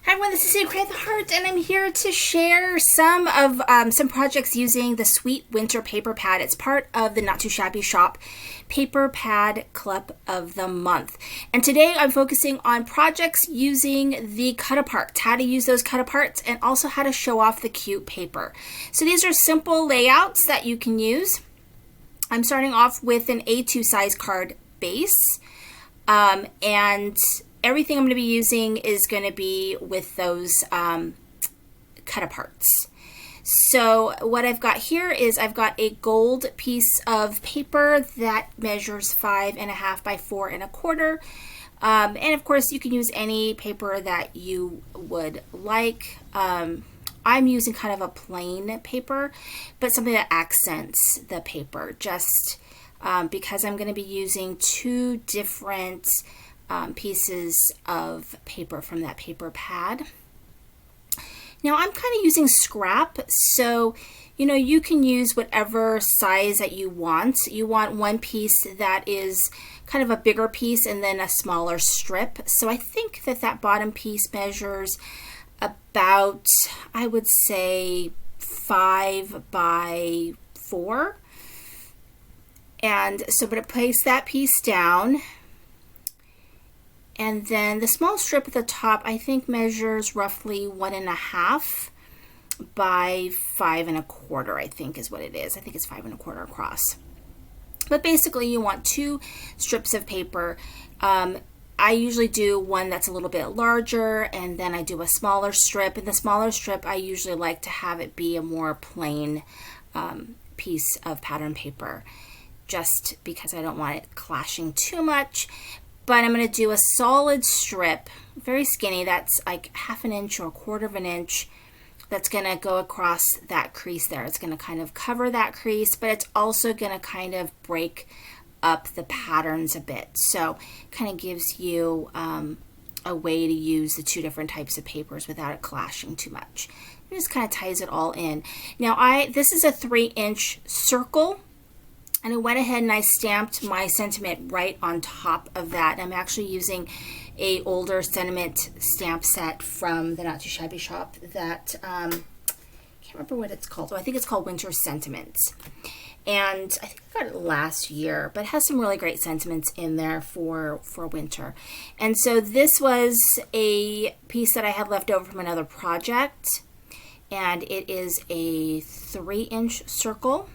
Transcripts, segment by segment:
Hi everyone, this is Sadie Create the Heart, and I'm here to share some projects using the Sweet Winter Paper Pad. It's part of the Not Too Shabby Shop Paper Pad Club of the Month. And today I'm focusing on projects using the cut-aparts, how to use those cut-aparts, and also how to show off the cute paper. So these are simple layouts that you can use. I'm starting off with an A2 size card base, and everything I'm going to be using is going to be with those cut-aparts. So what I've got here is I've got a gold piece of paper that measures 5.5 by 4.25. And of course you can use any paper that you would like. I'm using kind of a plain paper, but something that accents the paper, just because I'm going to be using two different pieces of paper from that paper pad. Now I'm kind of using scrap, so you can use whatever size that you want. You want one piece that is kind of a bigger piece and then a smaller strip. So I think that bottom piece measures about, I would say, 5 by 4. And so I'm going to place that piece down. And then the small strip at the top, I think, measures roughly 1.5 by 5.25, I think is what it is. I think it's 5.25 across. But basically you want two strips of paper. I usually do one that's a little bit larger, and then I do a smaller strip. And the smaller strip, I usually like to have it be a more plain piece of pattern paper, just because I don't want it clashing too much. But I'm going to do a solid strip, very skinny, that's like 1/2 inch or 1/4 inch. That's going to go across that crease there. It's going to kind of cover that crease, but it's also going to kind of break up the patterns a bit. So kind of gives you a way to use the two different types of papers without it clashing too much. It just kind of ties it all in. Now this is a 3-inch circle. And I went ahead and I stamped my sentiment right on top of that. I'm actually using a older sentiment stamp set from the Not Too Shabby Shop that, I can't remember what it's called. Oh, I think it's called Winter Sentiments. And I think I got it last year, but it has some really great sentiments in there for winter. And so this was a piece that I had left over from another project. And it is a 3-inch circle.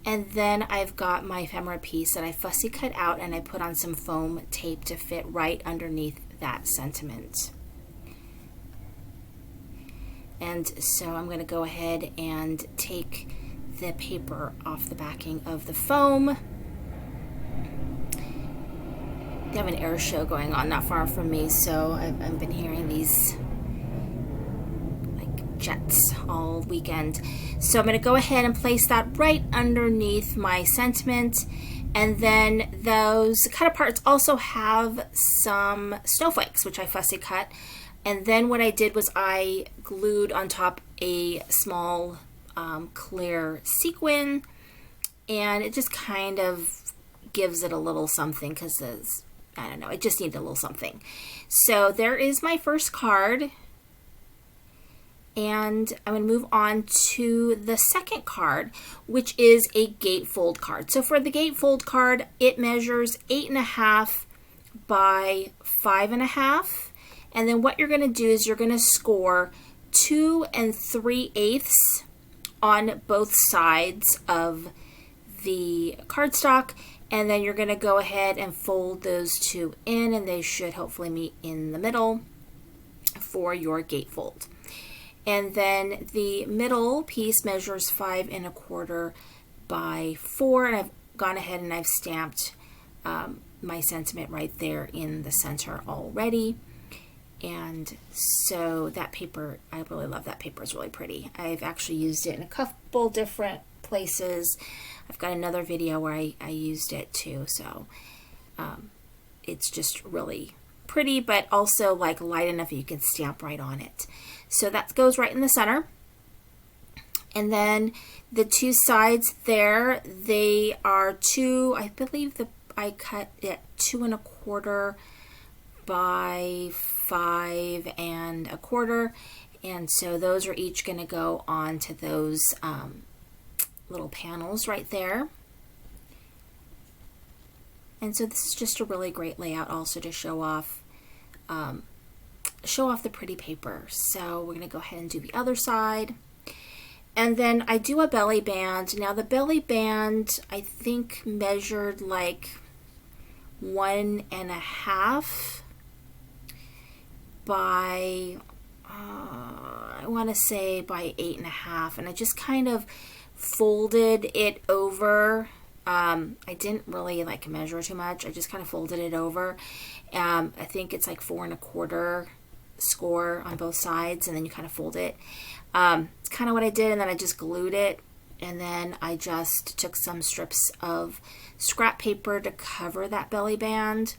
And then I've got my ephemera piece that I fussy cut out, and I put on some foam tape to fit right underneath that sentiment. And so I'm going to go ahead and take the paper off the backing of the foam. They have an air show going on not far from me, so I've been hearing these jets all weekend. So I'm going to go ahead and place that right underneath my sentiment. And then those cut-aparts also have some snowflakes, which I fussy cut. And then what I did was I glued on top a small clear sequin, and it just kind of gives it a little something, because I don't know, it just needed a little something. So there is my first card. And I'm going to move on to the second card, which is a gatefold card. So for the gatefold card, it measures 8.5 by 5.5. And then what you're going to do is you're going to score 2 3/8 on both sides of the cardstock. And then you're going to go ahead and fold those two in, and they should hopefully meet in the middle for your gatefold. And then the middle piece measures 5.25 by 4, and I've gone ahead and I've stamped my sentiment right there in the center already. And so that paper, I really love that paper. It's really pretty. I've actually used it in a couple different places. I've got another video where I used it too, so it's just really pretty, but also like light enough that you can stamp right on it. So that goes right in the center. And then the two sides there, they are I believe I cut it 2.25 by 5 1/4, and so those are each going to go onto those little panels right there. And so this is just a really great layout also to show off the pretty paper. So we're going to go ahead and do the other side. And then I do a belly band. Now the belly band I think measured like 1.5 by I want to say by 8.5, and I just kind of folded it over. I didn't really like measure too much. I just kind of folded it over. I think it's like 4 1/4 score on both sides, and then you kind of fold it. It's kind of what I did, and then I just glued it, and then I just took some strips of scrap paper to cover that belly band.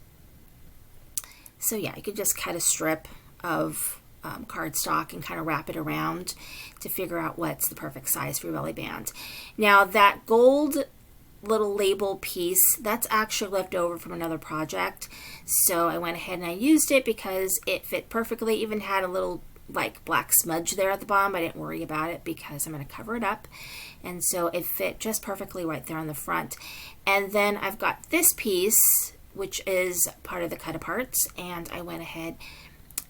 So yeah, you could just cut a strip of cardstock and kind of wrap it around to figure out what's the perfect size for your belly band. Now that gold little label piece, that's actually left over from another project, so I went ahead and I used it because it fit perfectly. Even had a little like black smudge there at the bottom. I didn't worry about it because I'm going to cover it up, and so it fit just perfectly right there on the front. And then I've got this piece, which is part of the cut aparts, and I went ahead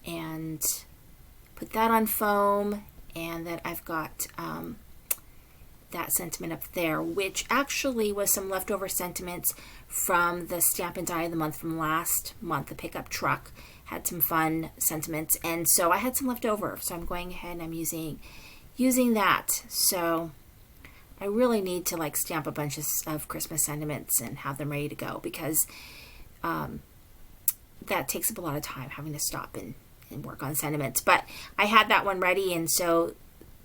and put that on foam, and then I've got that sentiment up there, which actually was some leftover sentiments from the Stamp and Die of the Month from last month. The pickup truck had some fun sentiments, and so I had some left over, so I'm going ahead and I'm using that. So I really need to like stamp a bunch of Christmas sentiments and have them ready to go, because that takes up a lot of time, having to stop and work on sentiments. But I had that one ready, and so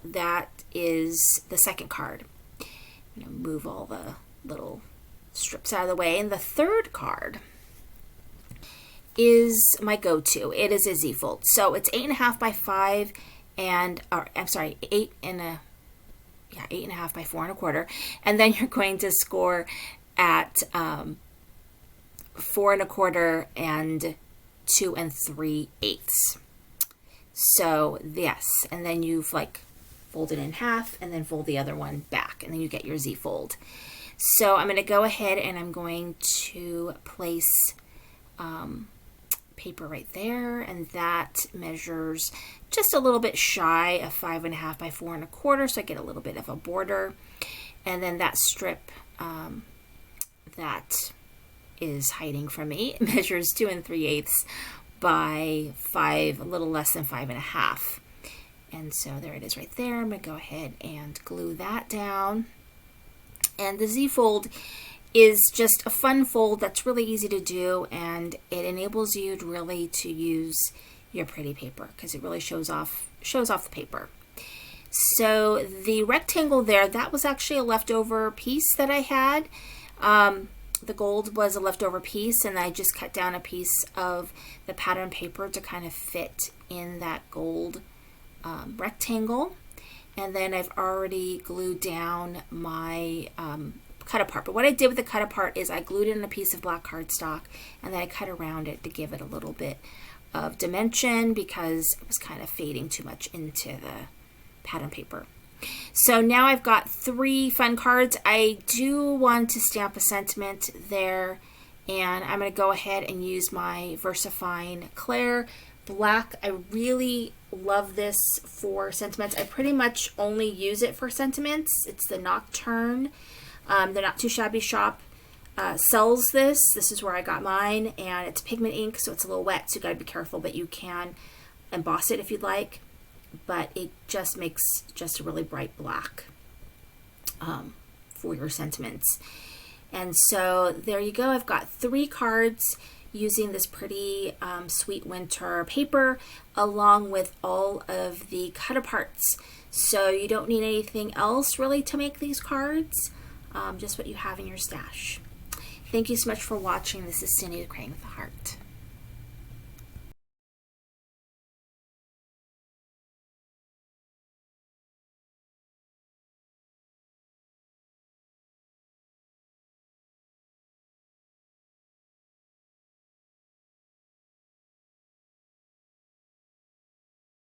that is the second card. I'm going to move all the little strips out of the way. And the third card is my go-to. It is a Z-fold. So it's 8.5 by 5 and, or I'm sorry, 8.5 by 4 1/4. And then you're going to score at 4 1/4 and 2 3/8. So yes, and then you've like fold it in half and then fold the other one back, and then you get your Z fold. So I'm going to go ahead and I'm going to place paper right there, and that measures just a little bit shy of 5.5 by 4 1/4, so I get a little bit of a border. And then that strip that is hiding from me measures 2 3/8 by 5, a little less than 5.5. And so there it is right there. I'm going to go ahead and glue that down. And the Z fold is just a fun fold that's really easy to do, and it enables you to really to use your pretty paper because it really shows off the paper. So the rectangle there, that was actually a leftover piece that I had. The gold was a leftover piece, and I just cut down a piece of the pattern paper to kind of fit in that gold rectangle. And then I've already glued down my cut apart. But what I did with the cut apart is I glued in a piece of black cardstock, and then I cut around it to give it a little bit of dimension because it was kind of fading too much into the pattern paper. So now I've got 3 fun cards. I do want to stamp a sentiment there, and I'm going to go ahead and use my VersaFine Claire Black. I really love this for sentiments. I pretty much only use it for sentiments. It's the Nocturne. The Not Too Shabby Shop sells this. This is where I got mine, and it's pigment ink, so it's a little wet, so you got to be careful, but you can emboss it if you'd like. But it just makes just a really bright black for your sentiments. And so there you go. I've got 3 cards using this pretty sweet winter paper along with all of the cut aparts. So you don't need anything else really to make these cards, just what you have in your stash. Thank you so much for watching. This is Cindy the Crane with a Heart.